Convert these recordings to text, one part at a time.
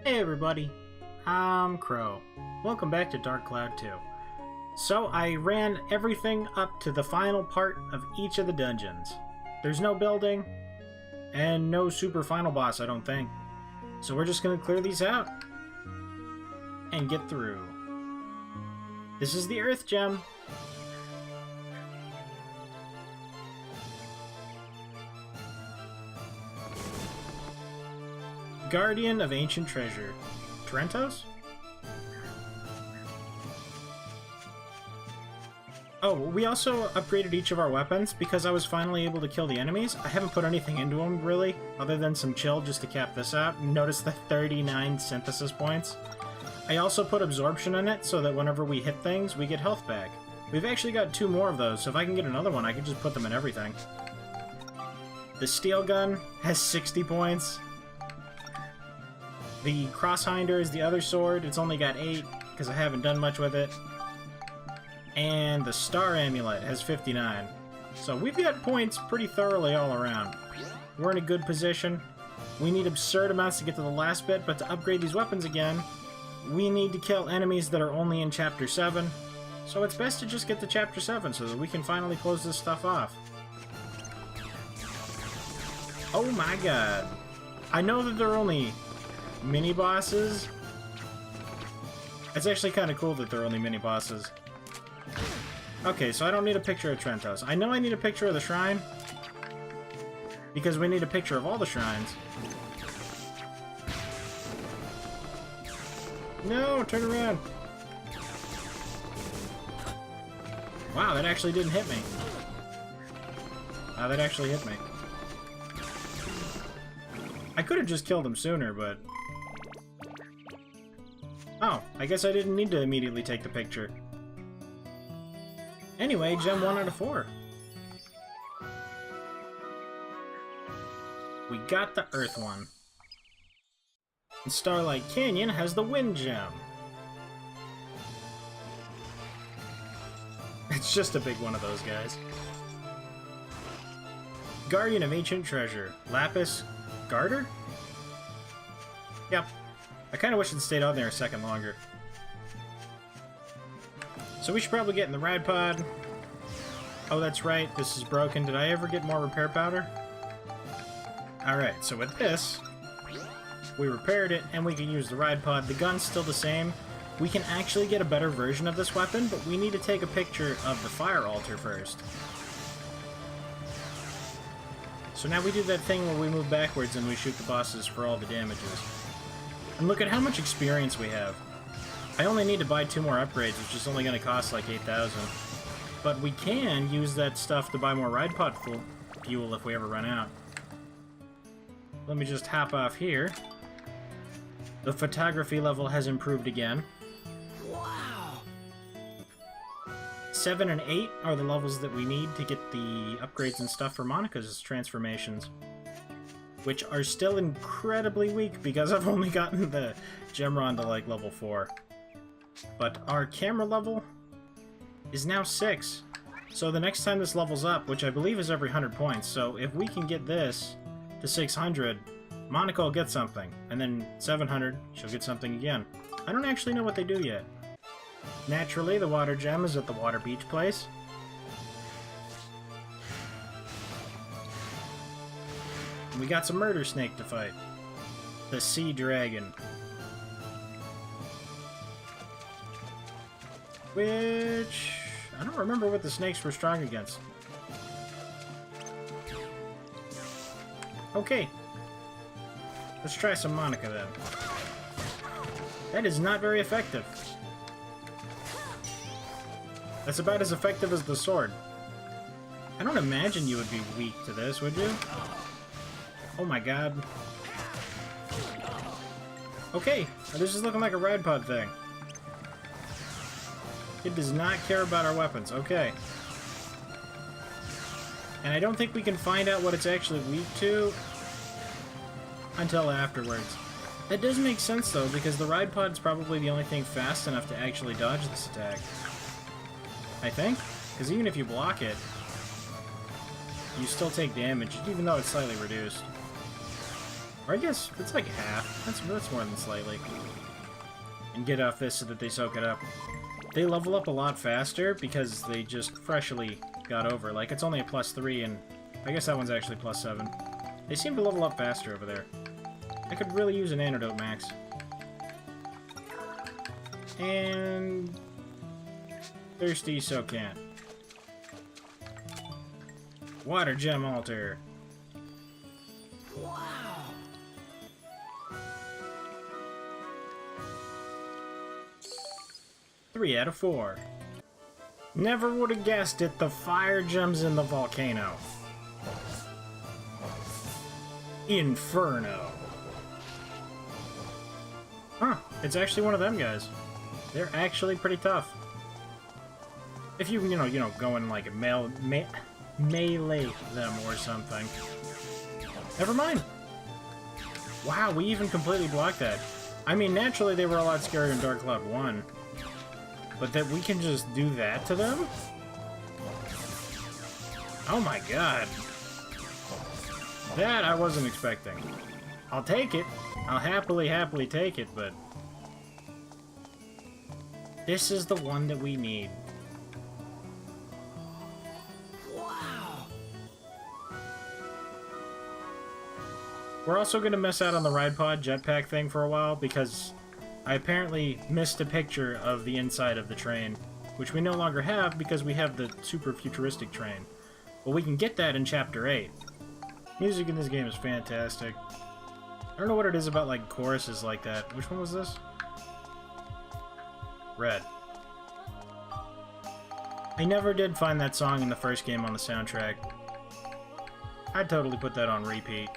Hey everybody, I'm Crow. Welcome back to Dark Cloud 2. So I ran everything up to the final part of each of the dungeons. There's no building, and no super final boss, I don't think. So we're just gonna clear these out and get through. This is the Earth Gem. Guardian of Ancient Treasure. Tarentos? Oh, we also upgraded each of our weapons because I was finally able to kill the enemies. I haven't put anything into them, really, other than some chill just to cap this out. Notice the 39 synthesis points. I also put absorption in it so that whenever we hit things, we get health back. We've actually got 2 more of those, so if I can get another one, I can just put them in everything. The steel gun has 60 points. The Crosshinder is the other sword. It's only got 8, because I haven't done much with it. And the Star Amulet has 59. So we've got points pretty thoroughly all around. We're in a good position. We need absurd amounts to get to the last bit, but to upgrade these weapons again, we need to kill enemies that are only in Chapter 7. So it's best to just get to Chapter 7 so that we can finally close this stuff off. Oh my god. I know that they're only mini-bosses. It's actually kind of cool that they're only mini-bosses. Okay, so I don't need a picture of Tarentos. I know I need a picture of the shrine, because we need a picture of all the shrines. No, turn around! Wow, that actually didn't hit me. Wow, that actually hit me. I could have just killed him sooner, but... Oh, I guess I didn't need to immediately take the picture. Anyway, gem 1 out of 4. We got the Earth one. And Starlight Canyon has the Wind gem. It's just a big one of those guys. Guardian of Ancient Treasure. Lapis Garter? Yep. I kind of wish it stayed on there a second longer. So we should probably get in the ride pod. Oh, that's right. This is broken. Did I ever get more repair powder? Alright, so with this, we repaired it, and we can use the ride pod. The gun's still the same. We can actually get a better version of this weapon, but we need to take a picture of the fire altar first. So now we do that thing where we move backwards and we shoot the bosses for all the damages. And look at how much experience we have. I only need to buy 2 more upgrades, which is only going to cost like 8,000. But we can use that stuff to buy more ride pod fuel if we ever run out. Let me just hop off here. The photography level has improved again. Wow! 7 and 8 are the levels that we need to get the upgrades and stuff for Monica's transformations, which are still incredibly weak because I've only gotten the Gemron to like level 4. But our camera level is now 6. So the next time this levels up, which I believe is every 100 points, so if we can get this to 600, Monica will get something. And then 700, she'll get something again. I don't actually know what they do yet. Naturally, the water gem is at the water beach place. And we got some murder snake to fight. The sea dragon. Which... I don't remember what the snakes were strong against. Okay. Let's try some Monica then. That is not very effective. That's about as effective as the sword. I don't imagine you would be weak to this, would you? Oh my god. Okay, this is looking like a ride pod thing. It does not care about our weapons. Okay. And I don't think we can find out what it's actually weak to until afterwards. That does make sense, though, because the ride pod's probably the only thing fast enough to actually dodge this attack. I think? Because even if you block it, you still take damage, even though it's slightly reduced. Or I guess it's like half. That's more than slightly. And get off this so that they soak it up. They level up a lot faster because they just freshly got over. Like, it's only a +3, and I guess that one's actually +7. They seem to level up faster over there. I could really use an antidote, Max. And... thirsty, so can't. Water gem altar. Wow. 3 out of 4. Never would have guessed it, the fire gems in the volcano. Inferno. Huh, it's actually one of them guys. They're actually pretty tough. If you know, go and like melee them or something. Never mind. Wow, we even completely blocked that. I mean, naturally they were a lot scarier in Dark Cloud 1. But that we can just do that to them? Oh my god. That I wasn't expecting. I'll take it. I'll happily take it, but... this is the one that we need. Wow. We're also going to miss out on the Ride Pod jetpack thing for a while, because I apparently missed a picture of the inside of the train, which we no longer have because we have the super futuristic train. But we can get that in Chapter 8. Music in this game is fantastic. I don't know what it is about, like, choruses like that. Which one was this? Red. I never did find that song in the first game on the soundtrack. I'd totally put that on repeat.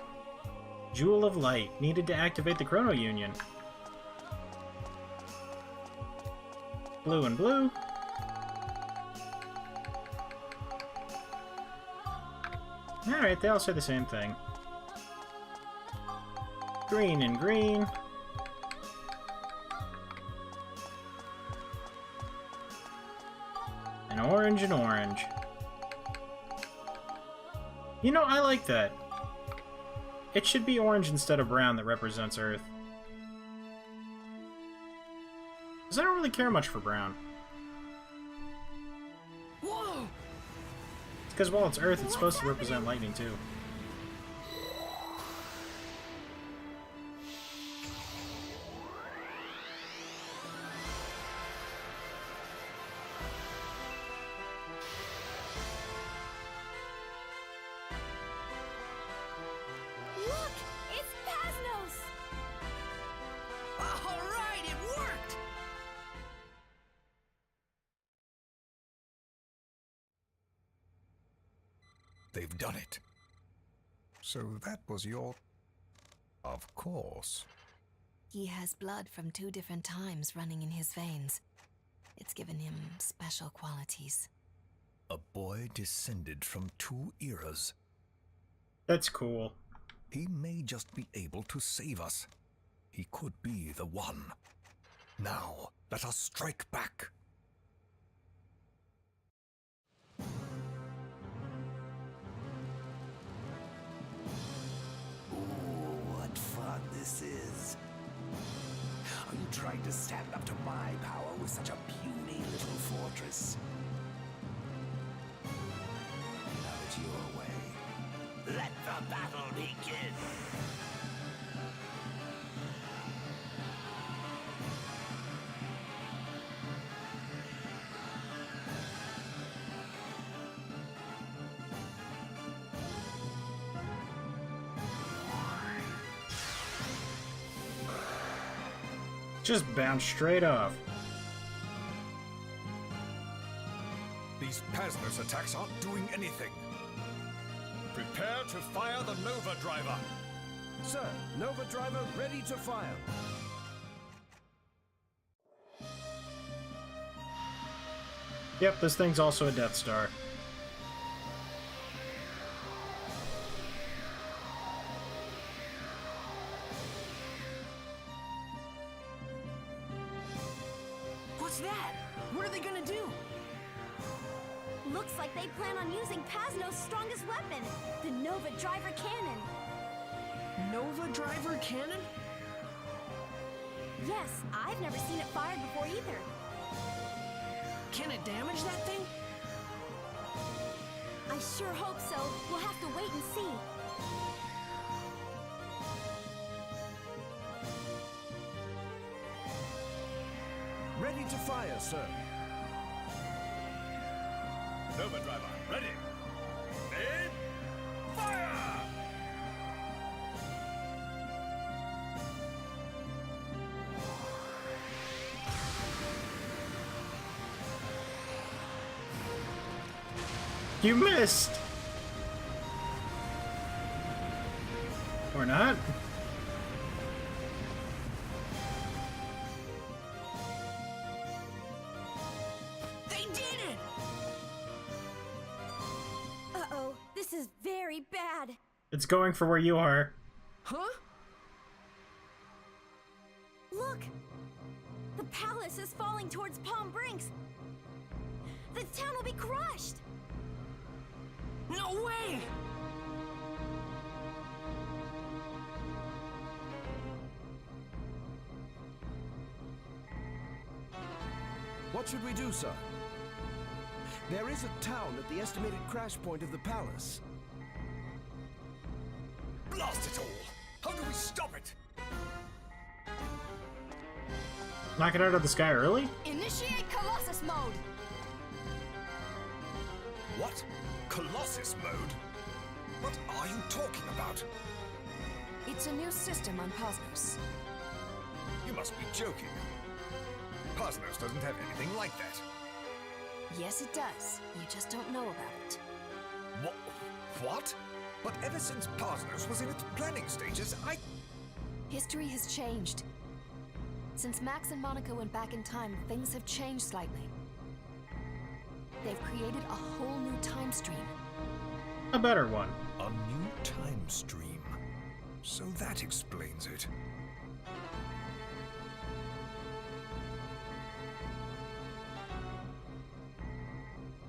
Jewel of Light, needed to activate the Chrono Union. Blue and blue. Alright, they all say the same thing. Green and green. And orange and orange. You know, I like that. It should be orange instead of brown that represents Earth. Because I don't really care much for brown. Whoa! It's because while it's Earth, it's supposed to represent lightning too. Look! It's Paznos! All right, it worked! They've done it. So that was your... Of course. He has blood from 2 different times running in his veins. It's given him special qualities. A boy descended from 2 eras. That's cool. He may just be able to save us. He could be the one. Now, let us strike back. What fun this is. Are you trying to stand up to my power with such a puny little fortress? Now that you're away, let the battle begin! Just bounce straight off. These Paznos attacks aren't doing anything. Prepare to fire the Nova Driver. Sir, Nova Driver ready to fire. Yep, this thing's also a Death Star. What's that? What are they gonna do? Looks like they plan on using Paznos' strongest weapon, the Nova Driver Cannon. Nova Driver cannon? Yes, I've never seen it fired before either. Can it damage that thing? I sure hope so. We'll have to wait and see. Ready to fire, sir. Nova Driver, ready. Aim. Fire! You missed! Or not? They did it! Uh-oh, this is very bad. It's going for where you are. Huh? Look! The palace is falling towards Palm Brinks. The town will be crushed. No way! What should we do, sir? There is a town at the estimated crash point of the palace. Blast it all! How do we stop it? Knock it out of the sky early? Initiate Colossus mode. What? Colossus mode? What are you talking about? It's a new system on Paznos. You must be joking. Paznos doesn't have anything like that. Yes, it does. You just don't know about it. What? But ever since Paznos was in its planning stages, History has changed. Since Max and Monica went back in time, things have changed slightly. They've created a whole new time stream. A better one. A new time stream. So that explains it.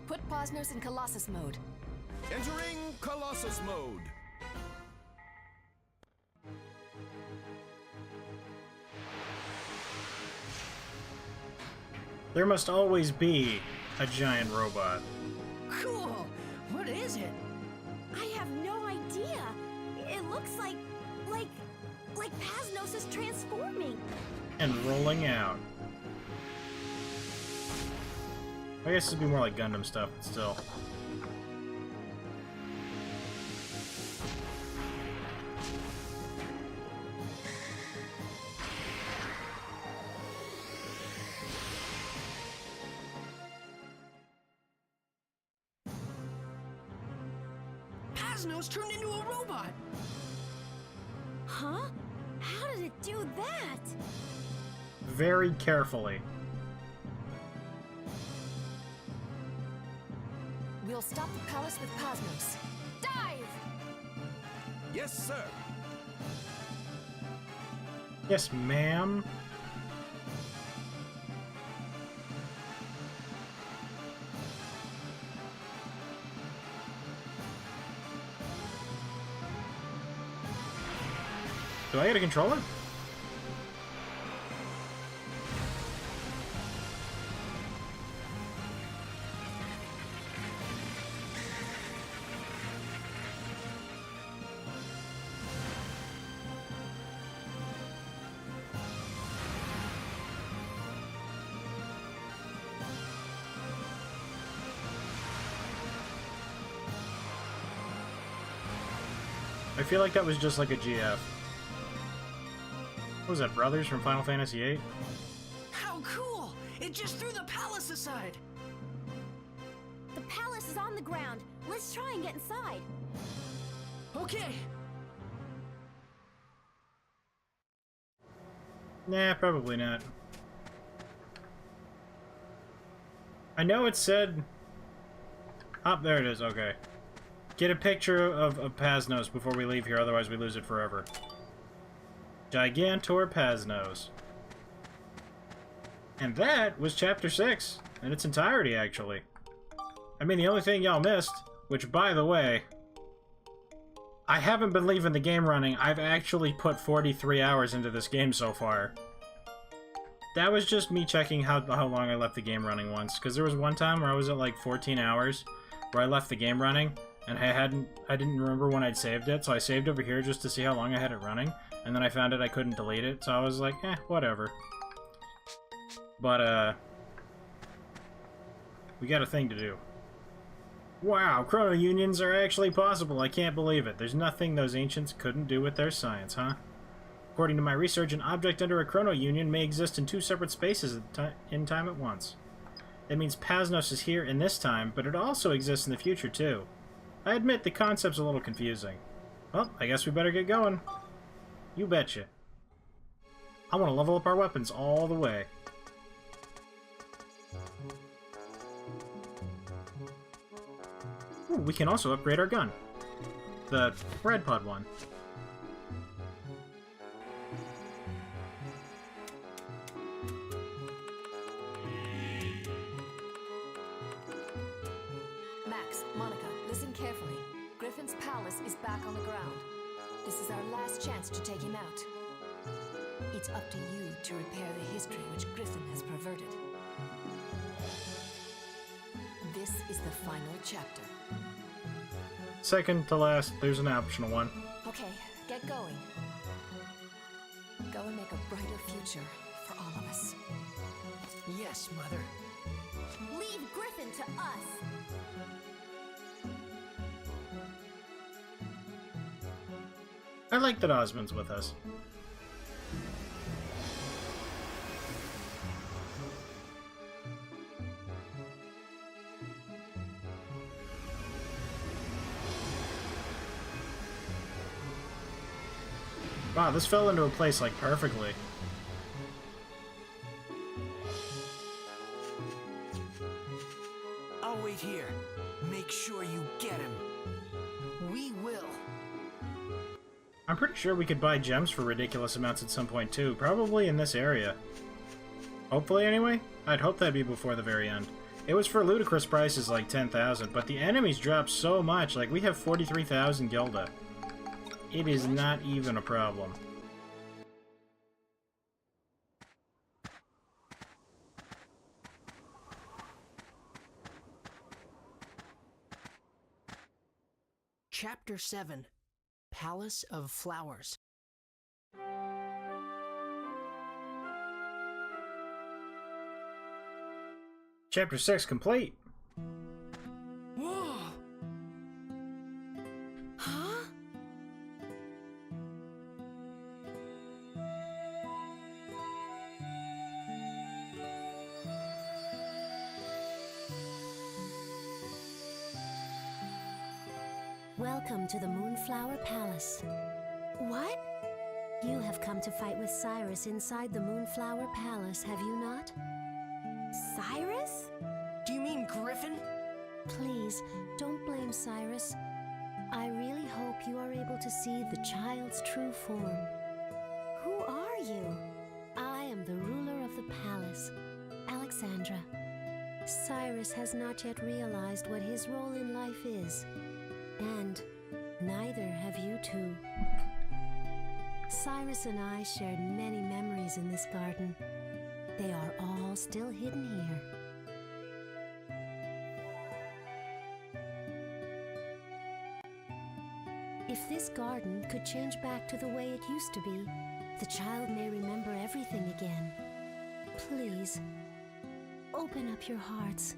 Put Paznos in Colossus mode. Entering Colossus mode. There must always be a giant robot. Cool! What is it? I have no idea. It looks like Paznos is transforming. And rolling out. I guess it'd be more like Gundam stuff, but still. Paznos turned into a robot! Huh? How did it do that? Very carefully. We'll stop the palace with Paznos. Dive! Yes, sir. Yes, ma'am. Do I get a controller? I feel like that was just like a GF. What was that, Brothers from Final Fantasy VIII? How cool! It just threw the palace aside! The palace is on the ground. Let's try and get inside. Okay. Nah, probably not. I know it said... Oh, there it is, okay. Get a picture of Paznos before we leave here, otherwise we lose it forever. Gigantor Paznos. And that was Chapter 6, in its entirety, actually. I mean, the only thing y'all missed, which, by the way, I haven't been leaving the game running. I've actually put 43 hours into this game so far. That was just me checking how long I left the game running once, because there was one time where I was at like 14 hours, where I left the game running, and I didn't remember when I'd saved it, so I saved over here just to see how long I had it running, and then I found I couldn't delete it, so I was like, whatever. But, we got a thing to do. Wow, chrono unions are actually possible. I can't believe it. There's nothing those ancients couldn't do with their science, huh? According to my research, an object under a chrono union may exist in two separate spaces in time at once. That means Paznos is here in this time, but it also exists in the future, too. I admit the concept's a little confusing. Well, I guess we better get going. You betcha. I want to level up our weapons all the way. Ooh, we can also upgrade our gun. The red pod one. Max, Monica, listen carefully. Griffin's palace is back on the ground. This is our last chance to take him out. It's up to you to repair the history which Griffin has perverted. This is the final chapter. Second to last, there's an optional one. Okay, get going. Go and make a brighter future for all of us. Yes, Mother. Leave Griffin to us. I like that Osmond's with us. Wow, this fell into a place, like, perfectly. I'll wait here. Make sure you get him. We will. I'm pretty sure we could buy gems for ridiculous amounts at some point, too. Probably in this area. Hopefully, anyway? I'd hope that'd be before the very end. It was for ludicrous prices, like 10,000, but the enemies dropped so much. Like, we have 43,000 Gilda. It is not even a problem. Chapter 7, Palace of Flowers. Chapter 6 complete. Whoa! Huh? Welcome to the Moonflower Palace. What? You have come to fight with Cyrus inside the Moonflower Palace, have you not? Cyrus? Do you mean Griffin? Please, don't blame Cyrus. I really hope you are able to see the child's true form. Who are you? I am the ruler of the palace, Alexandra. Cyrus has not yet realized what his role in life is. And neither have you two. Cyrus and I shared many memories in this garden. They are all still hidden here. If this garden could change back to the way it used to be, the child may remember everything again. Please, open up your hearts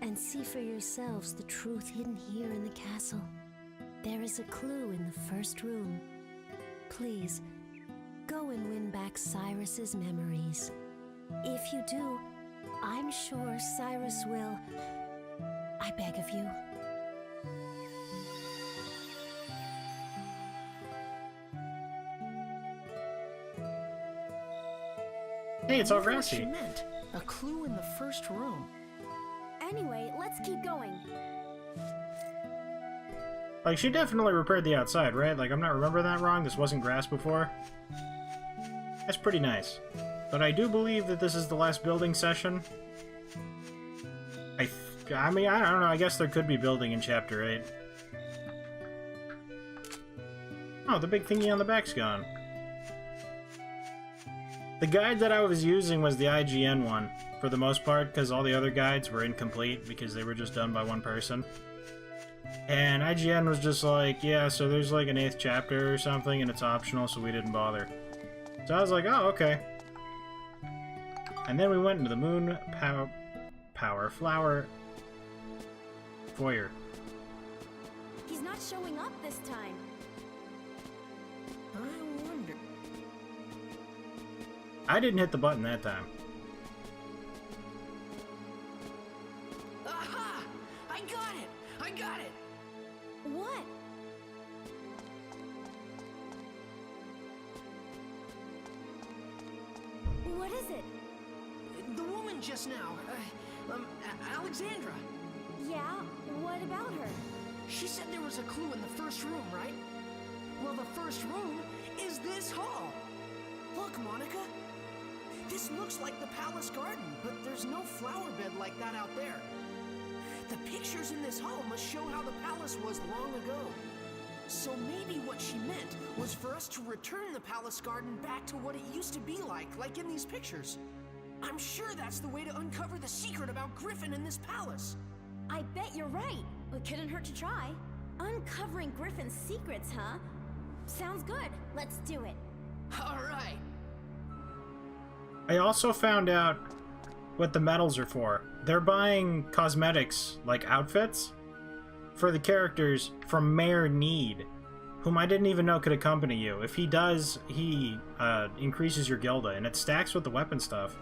and see for yourselves the truth hidden here in the castle. There is a clue in the first room. Please, go and win back Cyrus's memories. If you do, I'm sure Cyrus will. I beg of you. Hey, it's all Wonder what she grassy. meant. A clue in the first room. Anyway, let's keep going. Like, she definitely repaired the outside, right? Like, I'm not remembering that wrong. This wasn't grass before. That's pretty nice. But I do believe that this is the last building session. I mean, I don't know. I guess there could be building in Chapter 8. Oh, the big thingy on the back's gone. The guide that I was using was the IGN one, for the most part, because all the other guides were incomplete because they were just done by one person. And IGN was just like, yeah, so there's like an 8th chapter or something, and it's optional, so we didn't bother. So I was like, oh, okay. And then we went into the Moon Power Flower Foyer. He's not showing up this time. I wonder. I didn't hit the button that time. Aha! I got it! I got it! What? What is it? The woman just now, Alexandra. Yeah, what about her? She said there was a clue in the first room, right? Well, the first room is this hall. Look, Monica. This looks like the palace garden, but there's no flower bed like that out there. The pictures in this hall must show how the palace was long ago. So maybe what she meant was for us to return the palace garden back to what it used to be like in these pictures. I'm sure that's the way to uncover the secret about Griffin and this palace. I bet you're right. It couldn't hurt to try. Uncovering Griffin's secrets, huh? Sounds good. Let's do it. All right. I also found out what the medals are for. They're buying cosmetics, like outfits, for the characters from Mayor Need, whom I didn't even know could accompany you. If he does, he increases your Gilda, and it stacks with the weapon stuff.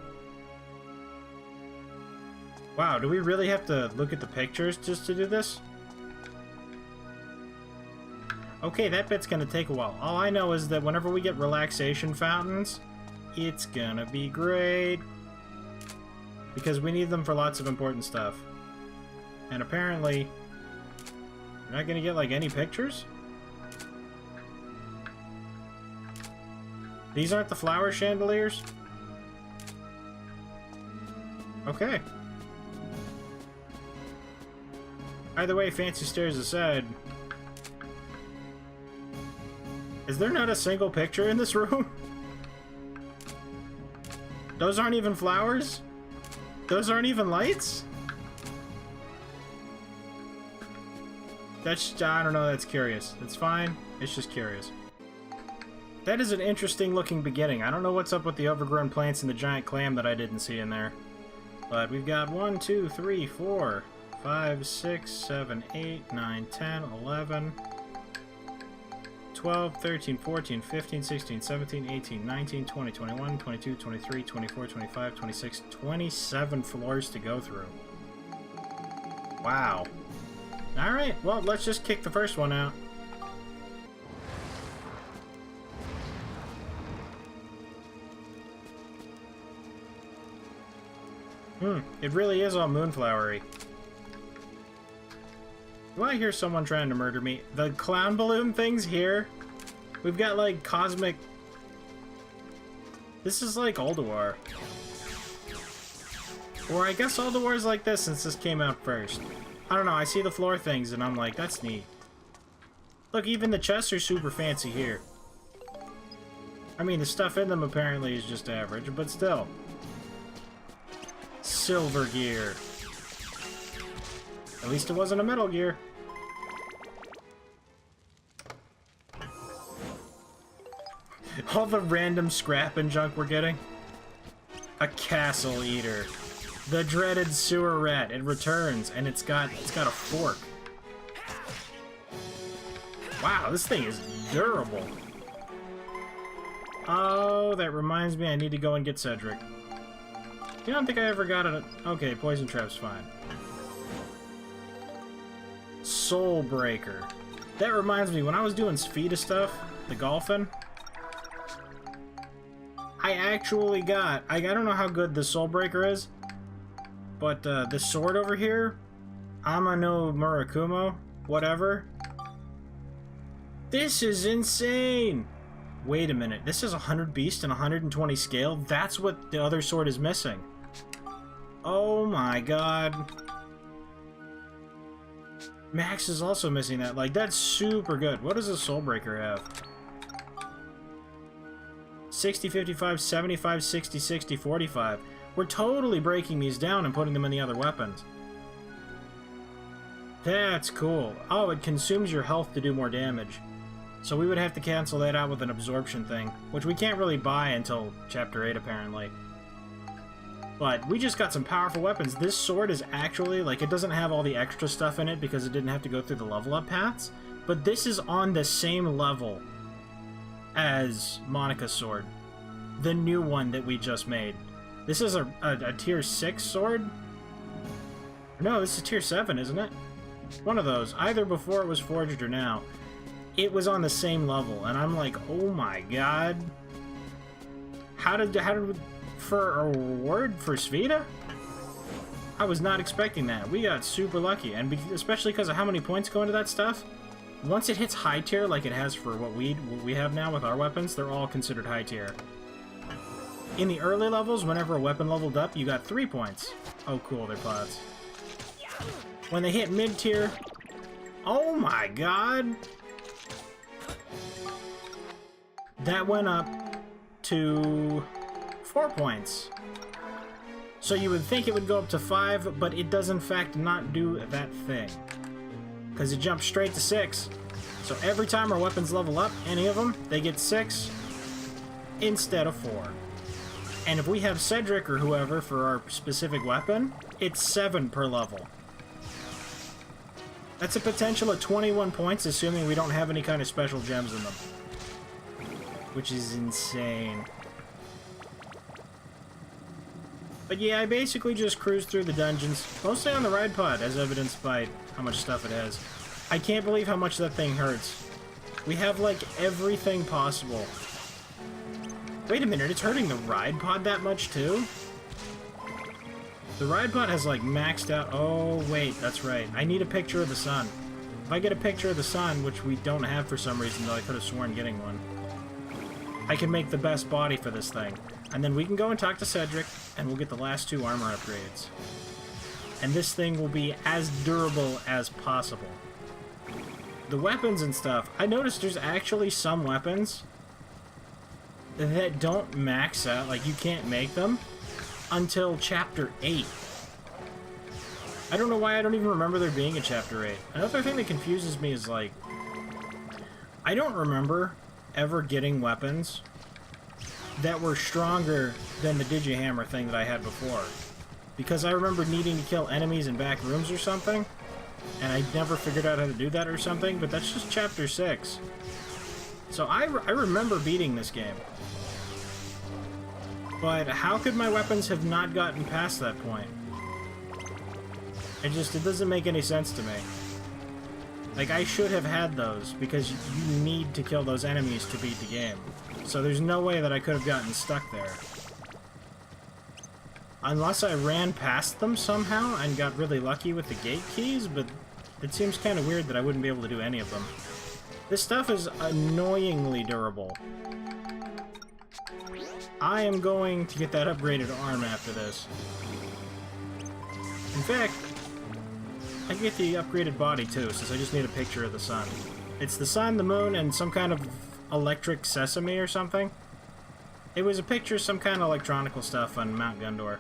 Wow, do we really have to look at the pictures just to do this? Okay, that bit's gonna take a while. All I know is that whenever we get relaxation fountains, it's gonna be great. Because we need them for lots of important stuff. And apparently, you're not gonna get, like, any pictures? These aren't the flower chandeliers? Okay. Either way, fancy stairs aside, is there not a single picture in this room? Those aren't even flowers? Those aren't even lights? That's, I don't know, that's curious. It's fine, it's just curious. That is an interesting looking beginning. I don't know what's up with the overgrown plants and the giant clam that I didn't see in there. But we've got 1, 2, 3, 4, 5, 6, 7, 8, 9, 10, 11, 12, 13, 14, 15, 16, 17, 18, 19, 20, 21, 22, 23, 24, 25, 26, 27 floors to go through. Wow. Alright, well, let's just kick the first one out. It really is all moonflowery. Do I hear someone trying to murder me? The clown balloon thing's here. We've got, like, cosmic... This is like Ulduar. Or I guess Ulduar's like this since this came out first. I don't know, I see the floor things and I'm like, that's neat. Look, even the chests are super fancy here. I mean, the stuff in them apparently is just average, but still. Silver gear. At least it wasn't a Metal Gear. All the random scrap and junk we're getting. A castle eater. The dreaded sewer rat. It returns and it's got a fork. Wow, this thing is durable. Oh, that reminds me I need to go and get Cedric. You don't think I ever got it? Okay, poison trap's fine. Soul Breaker. That reminds me, when I was doing Spheda stuff, the golfing, I actually got, I don't know how good the Soul Breaker is, but the sword over here, Amano Murakumo, whatever. This is insane! Wait a minute, this is 100 beast and 120 scale? That's what the other sword is missing. Oh my god. Max is also missing that. Like, that's super good. What does a Soul Breaker have? 60, 55, 75, 60, 60, 45. We're totally breaking these down and putting them in the other weapons. That's cool. Oh, it consumes your health to do more damage. So we would have to cancel that out with an absorption thing, which we can't really buy until Chapter 8, apparently. But we just got some powerful weapons. This sword is actually, like, it doesn't have all the extra stuff in it because it didn't have to go through the level up paths, but this is on the same level as Monica's sword. The new one that we just made. This is a tier 6 sword? No, this is tier 7, isn't it? One of those. Either before it was forged or now. It was on the same level, and I'm like, oh my god. How did for a reward for Svita? I was not expecting that. We got super lucky, and especially because of how many points go into that stuff. Once it hits high tier, like it has for what we have now with our weapons, they're all considered high tier. In the early levels, whenever a weapon leveled up, you got 3 points. Oh cool, they're pods. When they hit mid tier, oh my god! That went up to 4 points. So you would think it would go up to 5, but it does in fact not do that thing. Because it jumps straight to 6. So every time our weapons level up, any of them, they get 6 instead of 4. And if we have Cedric or whoever for our specific weapon, it's 7 per level. That's a potential of 21 points, assuming we don't have any kind of special gems in them. Which is insane. But yeah, I basically just cruised through the dungeons, mostly on the ride pod, as evidenced by how much stuff it has. I can't believe how much that thing hurts. We have, like, everything possible. Wait a minute, it's hurting the ride pod that much, too? The ride pod has, like, maxed out... Oh, wait, that's right. I need a picture of the sun. If I get a picture of the sun, which we don't have for some reason, though I could have sworn getting one, I can make the best body for this thing. And then we can go and talk to Cedric, and we'll get the last 2 armor upgrades. And this thing will be as durable as possible. The weapons and stuff, I noticed there's actually some weapons that don't max out, like you can't make them until Chapter 8. I don't know why I don't even remember there being a Chapter 8. Another thing that confuses me is, like, I don't remember ever getting weapons that were stronger than the Digihammer thing that I had before. Because I remember needing to kill enemies in back rooms or something, and I never figured out how to do that or something, but that's just Chapter 6. So I remember beating this game. But how could my weapons have not gotten past that point? It doesn't make any sense to me. Like, I should have had those, because you need to kill those enemies to beat the game. So there's no way that I could have gotten stuck there. Unless I ran past them somehow and got really lucky with the gate keys, but it seems kind of weird that I wouldn't be able to do any of them. This stuff is annoyingly durable. I am going to get that upgraded arm after this. In fact, I can get the upgraded body too, since I just need a picture of the sun. It's the sun, the moon, and some kind of electric sesame or something. It was a picture of some kind of electronical stuff on Mount Gundor.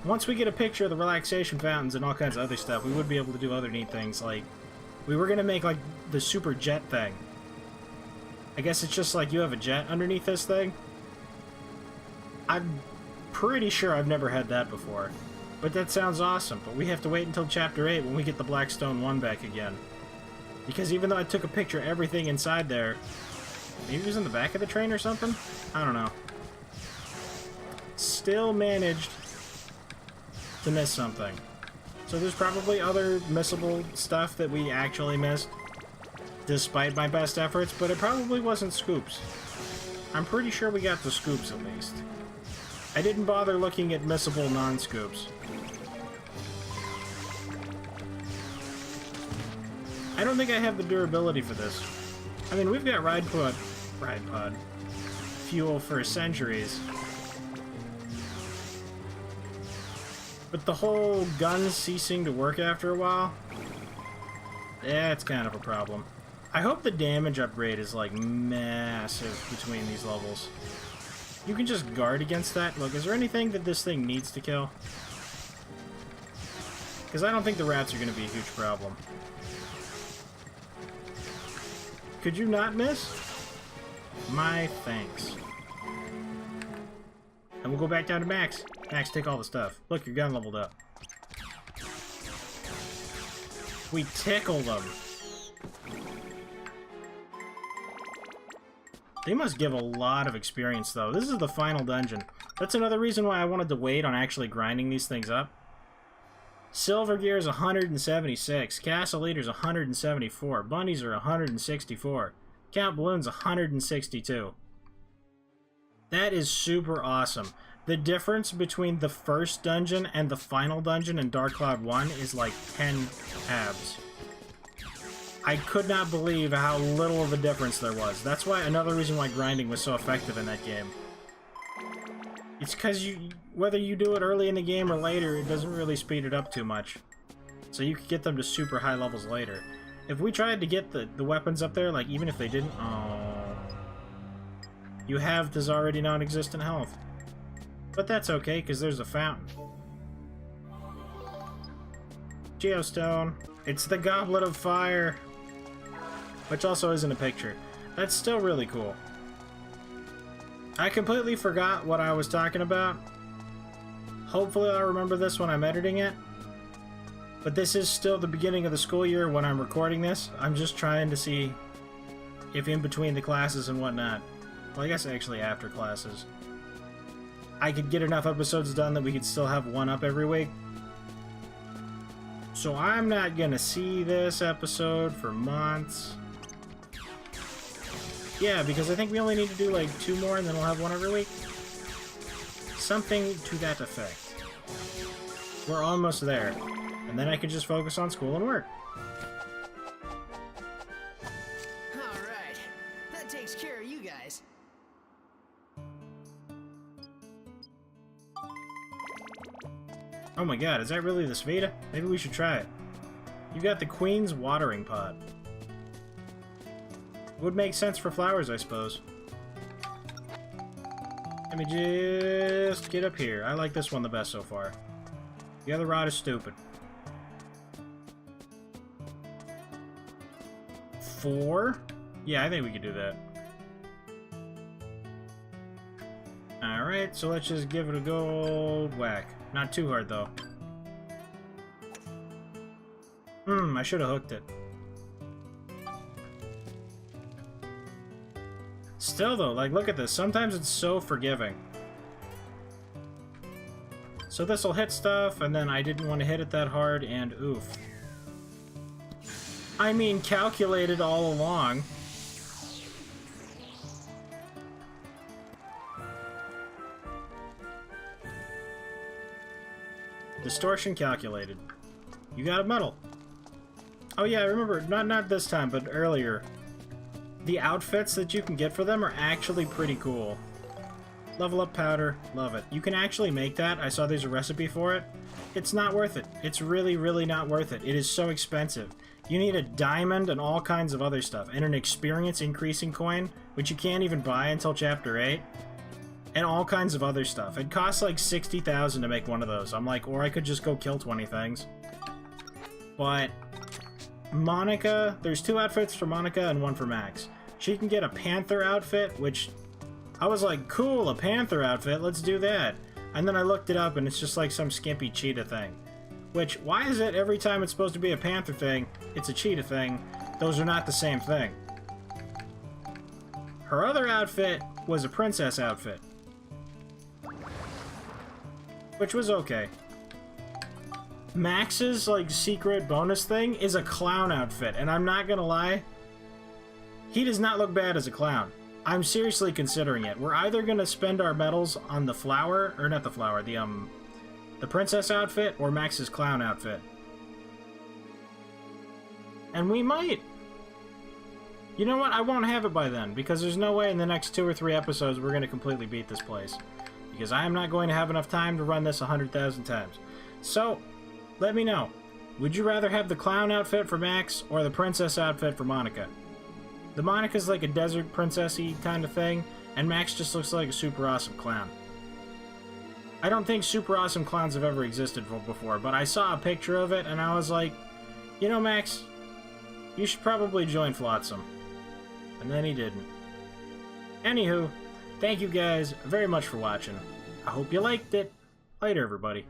Once we get a picture of the relaxation fountains and all kinds of other stuff, we would be able to do other neat things, like... We were gonna make, like, the super jet thing. I guess it's just like you have a jet underneath this thing. I'm pretty sure I've never had that before. But that sounds awesome, but we have to wait until Chapter 8 when we get the Blackstone 1 back again. Because even though I took a picture of everything inside there... Maybe it was in the back of the train or something? I don't know. Still managed to miss something. So there's probably other missable stuff that we actually missed, despite my best efforts, but it probably wasn't scoops. I'm pretty sure we got the scoops at least. I didn't bother looking at missable non-scoops. I don't think I have the durability for this. I mean, we've got ride pod fuel for centuries. But the whole gun ceasing to work after a while, yeah, it's kind of a problem. I hope the damage upgrade is, like, massive between these levels. You can just guard against that. Look, is there anything that this thing needs to kill? Because I don't think the rats are going to be a huge problem. Could you not miss? My thanks. And we'll go back down to Max. Max, take all the stuff. Look, your gun leveled up. We tickle them. They must give a lot of experience, though. This is the final dungeon. That's another reason why I wanted to wait on actually grinding these things up. Silver Gear is 176. Castle Leader's 174. Bunnies are 164. Count Balloon's 162. That is super awesome. The difference between the first dungeon and the final dungeon in Dark Cloud 1 is like 10 abs. I could not believe how little of a difference there was. That's why another reason why grinding was so effective in that game. It's because whether you do it early in the game or later, it doesn't really speed it up too much. So you could get them to super high levels later. If we tried to get the weapons up there, like even if they didn't... Oh, you have this already non-existent health. But that's okay, because there's a fountain. Geostone. It's the Goblet of Fire. Which also isn't a picture. That's still really cool. I completely forgot what I was talking about. Hopefully I'll remember this when I'm editing it. But this is still the beginning of the school year when I'm recording this. I'm just trying to see if in between the classes and whatnot. Well, I guess actually after classes. I could get enough episodes done that we could still have one up every week. So I'm not gonna see this episode for months. Yeah, because I think we only need to do like 2 more and then we'll have one every week. Something to that effect. We're almost there. And then I can just focus on school and work. Alright, that takes care of you guys. Oh my god, is that really the Sveta? Maybe we should try it. You got the Queen's watering pot. Would make sense for flowers, I suppose. Let me just get up here. I like this one the best so far. The other rod is stupid. 4? Yeah, I think we could do that. Alright, so let's just give it a gold whack. Not too hard, though. I should have hooked it. Still, though, like, look at this. Sometimes it's so forgiving. So this will hit stuff, and then I didn't want to hit it that hard, and oof. I mean, calculated all along. Distortion calculated. You got a medal. Oh yeah, I remember, not this time, but earlier. The outfits that you can get for them are actually pretty cool. Level up powder, love it. You can actually make that. I saw there's a recipe for it. It's not worth it. It's really, really not worth it. It is so expensive. You need a diamond and all kinds of other stuff, and an experience increasing coin, which you can't even buy until Chapter 8, and all kinds of other stuff. It costs like 60,000 to make one of those. I'm like, or I could just go kill 20 things. But Monica, there's 2 outfits for Monica and 1 for Max. She can get a panther outfit, which I was like, cool, a panther outfit, let's do that. And then I looked it up and it's just like some skimpy cheetah thing. Which, why is it every time it's supposed to be a panther thing, it's a cheetah thing? Those are not the same thing. Her other outfit was a princess outfit. Which was okay. Max's, like, secret bonus thing is a clown outfit, and I'm not gonna lie, he does not look bad as a clown. I'm seriously considering it. We're either gonna spend our medals on the flower, or not the flower, the princess outfit, or Max's clown outfit. And we might. You know what? I won't have it by then, because there's no way in the next 2 or 3 episodes we're gonna completely beat this place. Because I am not going to have enough time to run this 100,000 times. So, let me know. Would you rather have the clown outfit for Max or the princess outfit for Monica? The Monica's like a desert princessy kind of thing, and Max just looks like a super awesome clown. I don't think super awesome clowns have ever existed before, but I saw a picture of it and I was like, you know, Max, you should probably join Flotsam. And then he didn't. Anywho, thank you guys very much for watching. I hope you liked it. Later, everybody.